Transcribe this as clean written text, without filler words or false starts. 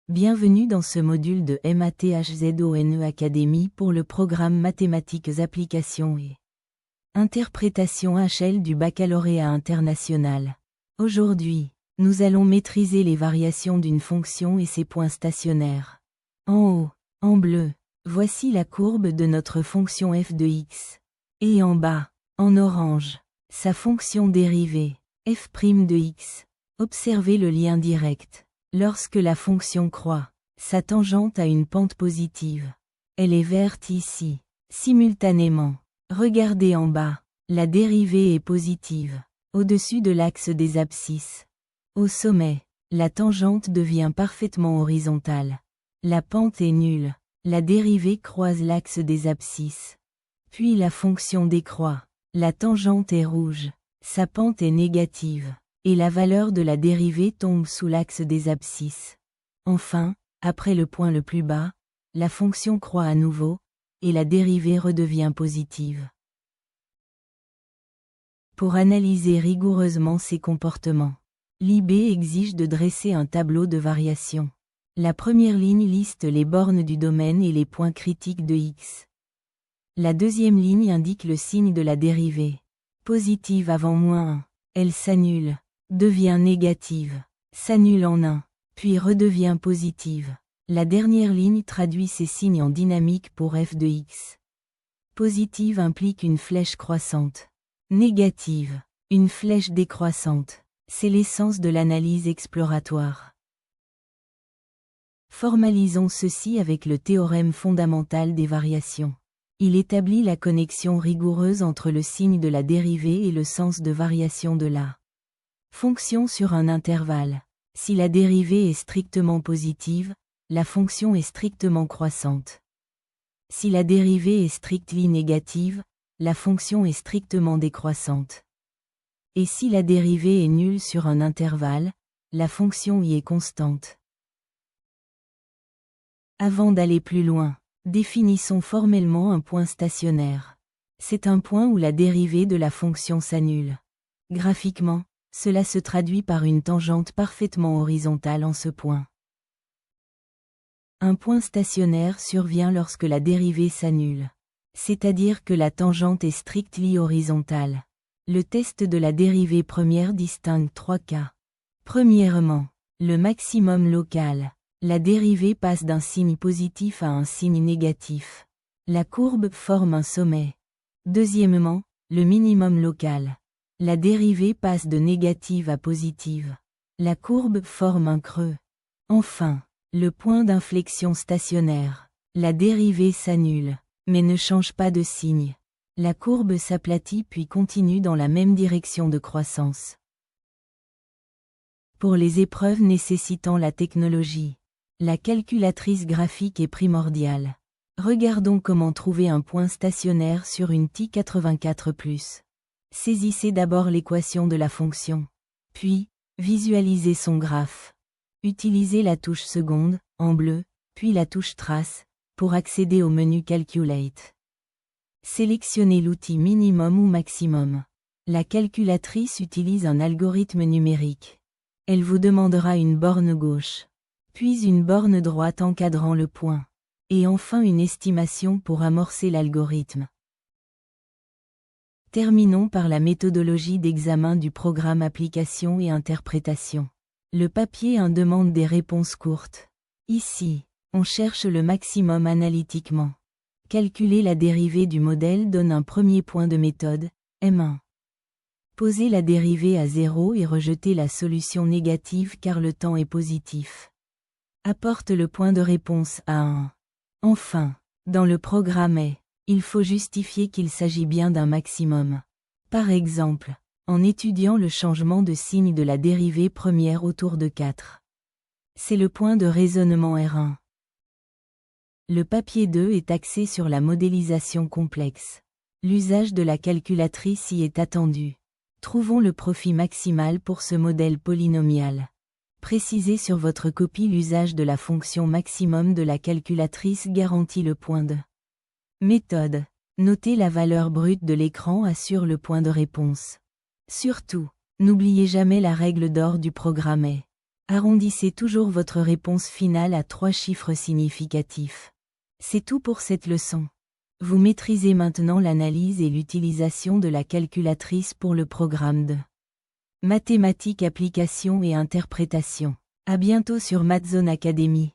Bienvenue dans ce module de MATHZONE Academy pour le programme Mathématiques Applications et Interprétation HL du baccalauréat international. Aujourd'hui, nous allons maîtriser les variations d'une fonction et ses points stationnaires. En haut, en bleu, voici la courbe de notre fonction f de x. Et en bas, en orange, sa fonction dérivée, f' de x. Observez le lien direct. Lorsque la fonction croît, sa tangente a une pente positive. Elle est verte ici. Simultanément, regardez en bas, la dérivée est positive, au-dessus de l'axe des abscisses. Au sommet, la tangente devient parfaitement horizontale. La pente est nulle, la dérivée croise l'axe des abscisses. Puis la fonction décroît, la tangente est rouge, sa pente est négative, et la valeur de la dérivée tombe sous l'axe des abscisses. Enfin, après le point le plus bas, la fonction croît à nouveau, et la dérivée redevient positive. Pour analyser rigoureusement ces comportements, l'IB exige de dresser un tableau de variation. La première ligne liste les bornes du domaine et les points critiques de x. La deuxième ligne indique le signe de la dérivée. Positive avant -1, elle s'annule, devient négative, s'annule en 1, puis redevient positive. La dernière ligne traduit ces signes en dynamique pour f de x. Positive implique une flèche croissante. Négative, une flèche décroissante. C'est l'essence de l'analyse exploratoire. Formalisons ceci avec le théorème fondamental des variations. Il établit la connexion rigoureuse entre le signe de la dérivée et le sens de variation de la fonction sur un intervalle. Si la dérivée est strictement positive, la fonction est strictement croissante. Si la dérivée est strictly négative, la fonction est strictement décroissante. Et si la dérivée est nulle sur un intervalle, la fonction y est constante. Avant d'aller plus loin, définissons formellement un point stationnaire. C'est un point où la dérivée de la fonction s'annule. Graphiquement, cela se traduit par une tangente parfaitement horizontale en ce point. Un point stationnaire survient lorsque la dérivée s'annule. C'est-à-dire que la tangente est strictly horizontale. Le test de la dérivée première distingue 3 cas. Premièrement, le maximum local. La dérivée passe d'un signe positif à un signe négatif. La courbe forme un sommet. Deuxièmement, le minimum local. La dérivée passe de négative à positive. La courbe forme un creux. Enfin, le point d'inflexion stationnaire. La dérivée s'annule, mais ne change pas de signe. La courbe s'aplatit puis continue dans la même direction de croissance. Pour les épreuves nécessitant la technologie, la calculatrice graphique est primordiale. Regardons comment trouver un point stationnaire sur une TI 84+. Saisissez d'abord l'équation de la fonction. Puis, visualisez son graphe. Utilisez la touche seconde, en bleu, puis la touche trace, pour accéder au menu Calculate. Sélectionnez l'outil minimum ou maximum. La calculatrice utilise un algorithme numérique. Elle vous demandera une borne gauche, puis une borne droite encadrant le point, et enfin une estimation pour amorcer l'algorithme. Terminons par la méthodologie d'examen du programme Application et Interprétation. Le papier 1 demande des réponses courtes. Ici, on cherche le maximum analytiquement. Calculer la dérivée du modèle donne un premier point de méthode, M1. Poser la dérivée à 0 et rejeter la solution négative car le temps est positif. Apporte le point de réponse à 1. Enfin, dans le programme est, il faut justifier qu'il s'agit bien d'un maximum. Par exemple, en étudiant le changement de signe de la dérivée première autour de 4. C'est le point de raisonnement R1. Le papier 2 est axé sur la modélisation complexe. L'usage de la calculatrice y est attendu. Trouvons le profit maximal pour ce modèle polynomial. Précisez sur votre copie l'usage de la fonction maximum de la calculatrice garantit le point de méthode. Notez la valeur brute de l'écran assure le point de réponse. Surtout, n'oubliez jamais la règle d'or du programme est. Arrondissez toujours votre réponse finale à 3 chiffres significatifs. C'est tout pour cette leçon. Vous maîtrisez maintenant l'analyse et l'utilisation de la calculatrice pour le programme de mathématiques, application et interprétation. À bientôt sur Mathzone Academy.